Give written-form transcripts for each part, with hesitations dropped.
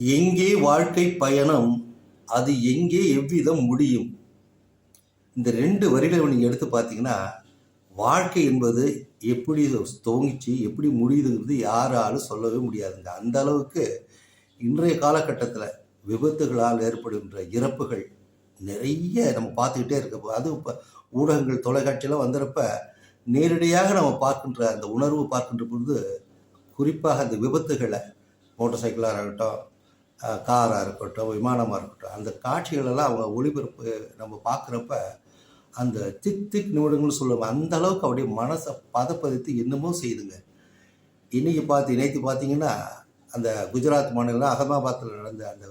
எங்கே வாழ்க்கை பயணம், அது எங்கே எவ்விதம் முடியும்? இந்த 2 வரிகளை நீங்கள் எடுத்து பார்த்தீங்கன்னா, வாழ்க்கை என்பது எப்படி துவங்கிச்சு, எப்படி முடியுதுங்கிறது யாராலும் சொல்லவே முடியாதுங்க. அந்த அளவுக்கு இன்றைய காலகட்டத்தில் விபத்துகளால் ஏற்படுகின்ற இறப்புகள் நிறைய நம்ம பார்த்துக்கிட்டே இருக்க. அதுவும் இப்போ ஊடகங்கள் தொலைக்காட்சியெல்லாம் வந்துடுறப்ப நேரடியாக நம்ம பார்க்கின்ற அந்த உணர்வு பார்க்கின்ற பொழுது, குறிப்பாக அந்த விபத்துகளை மோட்டார் சைக்கிளாக இருக்கட்டும், காராக இருக்கட்டும், விமானமாக இருக்கட்டும், அந்த காட்சிகளெல்லாம் அவங்க ஒளிபரப்பு நம்ம பார்க்குறப்ப அந்த திக் திக் நிமிடங்கள்னு சொல்லுவாங்க. அந்த அளவுக்கு அப்படியே மனசை பதப்படுத்தி என்னமோ செய்யுதுங்க. நேற்று பார்த்தீங்கன்னா அந்த குஜராத் மாநிலம் அகமதாபாத்தில் நடந்த அந்த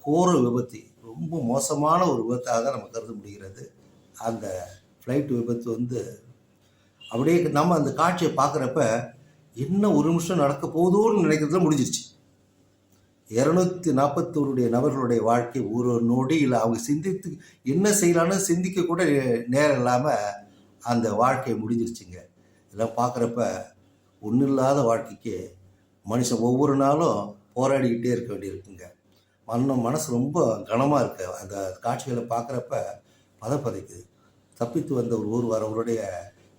கோர விபத்து ரொம்ப மோசமான ஒரு விபத்தாக தான் நம்ம கருத முடிகிறது. அந்த ஃப்ளைட் விபத்து அப்படியே நம்ம அந்த காட்சியை பார்க்குறப்ப என்ன ஒரு நிமிஷம் நடக்க போதோன்னு நினைக்கிறதுல முடிஞ்சிருச்சு. 241 நபர்களுடைய வாழ்க்கை ஒரு நொடியில் அவங்க சிந்தித்து என்ன செய்யலான்னு சிந்திக்க கூட நேரம் இல்லாமல் அந்த வாழ்க்கை முடிஞ்சிருச்சுங்க. இதெல்லாம் பார்க்குறப்ப ஒன்றும் இல்லாத வாழ்க்கைக்கு மனுஷன் ஒவ்வொரு நாளும் போராடிக்கிட்டே இருக்க வேண்டியிருக்குங்க. மனசு ரொம்ப கனமாக இருக்கு. அந்த காட்சிகளை பார்க்குறப்ப பதைக்குது. தப்பித்து வந்த ஒருவர் அவருடைய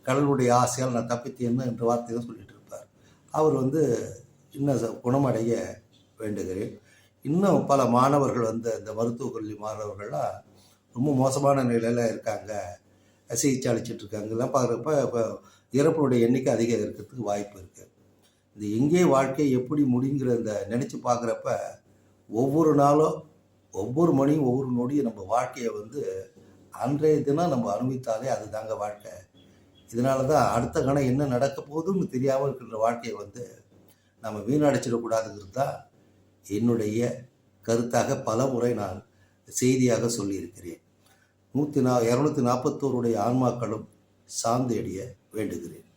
கடவுளுடைய ஆசையால் நான் தப்பித்தேன்னு என்ற வார்த்தை தான் சொல்லிட்டு இருப்பார். அவர் இன்னும் குணமடைய வேண்டுகிறேன். இன்னும் பல மாணவர்கள் இந்த மருத்துவக் கல்வி மாணவர்கள்லாம் ரொம்ப மோசமான நிலையில் இருக்காங்க, சிகிச்சை அளிச்சிட்டு இருக்காங்க. எல்லாம் பார்க்குறப்ப இப்போ இறப்பினுடைய எண்ணிக்கை அதிகம் இருக்கிறதுக்கு வாய்ப்பு இருக்குது. இந்த எங்கே வாழ்க்கை எப்படி முடிங்கிற இந்த நினச்சி பார்க்குறப்ப ஒவ்வொரு நாளும் ஒவ்வொரு மணியும் ஒவ்வொரு நொடியும் நம்ம வாழ்க்கையை அன்றைய தினம் நம்ம அனுபவித்தாலே அதுதாங்க வாழ்க்கை. இதனால தான் அடுத்த கணம் என்ன நடக்க போகுதுன்னு தெரியாமல் இருக்கின்ற வாழ்க்கையை நம்ம வீணடிச்சிடக்கூடாதுங்கிறது தான் என்னுடைய கருத்தாக பல முறை நான் செய்தியாக சொல்லியிருக்கிறேன். 241 ஆன்மாக்களும் சார்ந்தேடிய வேண்டுகிறேன்.